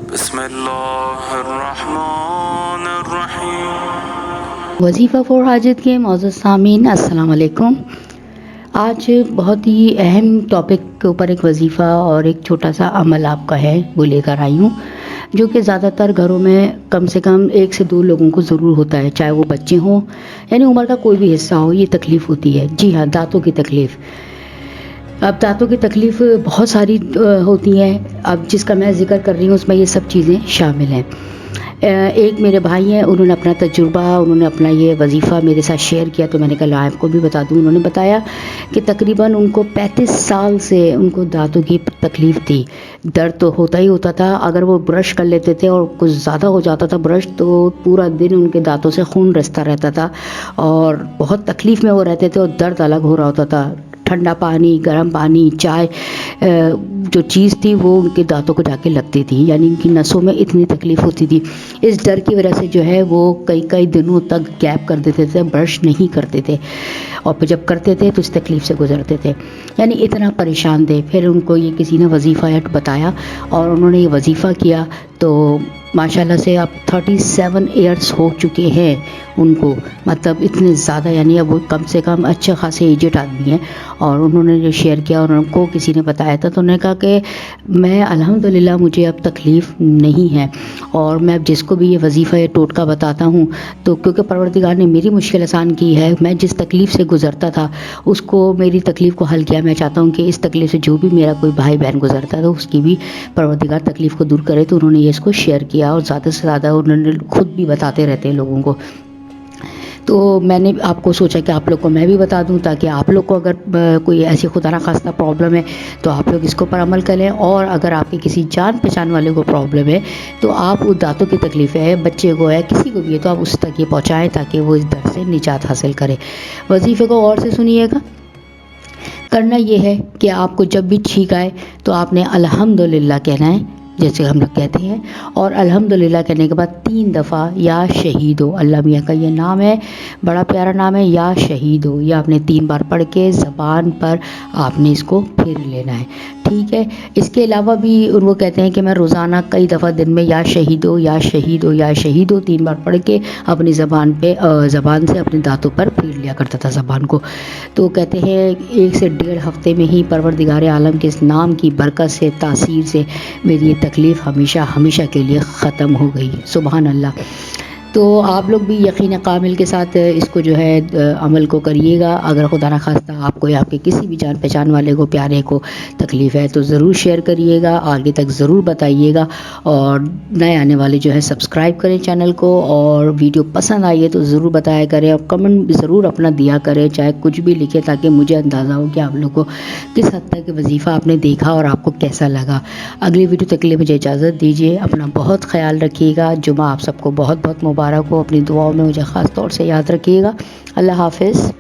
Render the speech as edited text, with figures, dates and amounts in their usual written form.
بسم اللہ الرحمن الرحیم۔ وظیفہ فور حاجت کے معزز سامعین السلام علیکم۔ آج بہت ہی اہم ٹاپک کے اوپر ایک وظیفہ اور ایک چھوٹا سا عمل آپ کا ہے وہ لے کر آئی ہوں، جو کہ زیادہ تر گھروں میں کم سے کم 1 سے 2 لوگوں کو ضرور ہوتا ہے، چاہے وہ بچے ہوں یعنی عمر کا کوئی بھی حصہ ہو، یہ تکلیف ہوتی ہے۔ جی ہاں، دانتوں کی تکلیف۔ اب دانتوں کی تکلیف بہت ساری ہوتی ہیں، اب جس کا میں ذکر کر رہی ہوں اس میں یہ سب چیزیں شامل ہیں۔ ایک میرے بھائی ہیں، انہوں نے اپنا تجربہ، انہوں نے اپنا یہ وظیفہ میرے ساتھ شیئر کیا، تو میں نے کہا آپ کو بھی بتا دوں۔ انہوں نے بتایا کہ تقریباً ان کو 35 سال سے ان کو دانتوں کی تکلیف تھی، درد تو ہوتا ہی ہوتا تھا، اگر وہ برش کر لیتے تھے اور کچھ زیادہ ہو جاتا تھا برش تو پورا دن ان کے دانتوں سے خون رستا رہتا تھا اور بہت تکلیف میں وہ رہتے تھے اور درد الگ ہو رہا ہوتا تھا۔ ٹھنڈا پانی، گرم پانی، چائے، جو چیز تھی وہ ان کے دانتوں کو جا کے لگتی تھی، یعنی ان کی نسوں میں اتنی تکلیف ہوتی تھی۔ اس ڈر کی وجہ سے جو ہے وہ کئی دنوں تک گیپ کر دیتے تھے، برش نہیں کرتے تھے، اور پھر جب کرتے تھے تو اس تکلیف سے گزرتے تھے، یعنی اتنا پریشان تھے۔ پھر ان کو یہ کسی نے وظیفہ بتایا اور انہوں نے یہ وظیفہ کیا تو ماشاءاللہ سے اب 37 ایئرس ہو چکے ہیں ان کو، مطلب اتنے زیادہ، یعنی اب وہ کم سے کم اچھے خاصے ایجڈ آدمی ہیں۔ اور انہوں نے جو شیئر کیا اور ان کو کسی نے بتایا تھا تو انہوں نے کہا کہ میں الحمدللہ مجھے اب تکلیف نہیں ہے، اور میں جس کو بھی یہ وظیفہ یہ ٹوٹکا بتاتا ہوں تو کیونکہ پروردگار نے میری مشکل آسان کی ہے، میں جس تکلیف سے گزرتا تھا اس کو، میری تکلیف کو حل کیا۔ میں چاہتا ہوں کہ اس تکلیف سے جو بھی میرا کوئی بھائی بہن گزرتا تھا اس کی بھی پروردگار تکلیف کو دور کرے، تو انہوں نے یہ اس کو شیئر کیا اور زیادہ سے زیادہ انہوں نے خود بھی بتاتے رہتے ہیں لوگوں کو۔ تو میں نے آپ کو سوچا کہ آپ لوگ کو میں بھی بتا دوں، تاکہ آپ لوگ کو اگر کوئی ایسی خدا نخواستہ پرابلم ہے تو آپ لوگ اس کے اوپر عمل کریں، اور اگر آپ کے کسی جان پہچان والے کو پرابلم ہے تو آپ اس دانتوں کی تکلیف ہے، بچے کو ہے، کسی کو بھی ہے، تو آپ اس تک یہ پہنچائیں تاکہ وہ اس درد سے نجات حاصل کرے۔ وظیفے کو غور سے سنیے گا۔ کرنا یہ ہے کہ آپ کو جب بھی چھینک آئے تو آپ نے الحمدللہ کہنا ہے، جیسے ہم لوگ کہتے ہیں، اور الحمدللہ کہنے کے بعد 3 دفعہ یا شہید ہو، اللہ میاں کا یہ نام ہے، بڑا پیارا نام ہے، یا شہید ہو، یہ آپ نے 3 بار پڑھ کے زبان پر آپ نے اس کو پھر لینا ہے، ٹھیک ہے۔ اس کے علاوہ بھی وہ کہتے ہیں کہ میں روزانہ کئی دفعہ دن میں یا شہید ہو یا شہید ہو یا شہید ہو 3 بار پڑھ کے اپنی زبان سے اپنے دانتوں پر پھیر لیا کرتا تھا زبان کو۔ تو کہتے ہیں 1 سے 1.5 ہفتے میں ہی پروردگار عالم کے اس نام کی برکت سے، تاثیر سے میری یہ تکلیف ہمیشہ کے لیے ختم ہو گئی۔ سبحان اللہ۔ تو آپ لوگ بھی یقین کامل کے ساتھ اس کو جو ہے عمل کو کریے گا۔ اگر خدا نخواستہ آپ کو یا آپ کے کسی بھی جان پہچان والے کو، پیارے کو تکلیف ہے تو ضرور شیئر کریے گا، آگے تک ضرور بتائیے گا، اور نئے آنے والے جو ہے سبسکرائب کریں چینل کو، اور ویڈیو پسند آئی ہے تو ضرور بتایا کریں، اور کمنٹ ضرور اپنا دیا کریں، چاہے کچھ بھی لکھے، تاکہ مجھے اندازہ ہو کہ آپ لوگ کو کس حد تک وظیفہ آپ نے دیکھا اور آپ کو کیسا لگا۔ اگلی ویڈیو تک کے لیے مجھے اجازت دیجیے، اپنا بہت خیال رکھیے گا۔ جمعہ آپ سب کو بہت بہت مبارک ہو، اپنی دعاؤں میں مجھے خاص طور سے یاد رکھیے گا۔ اللہ حافظ۔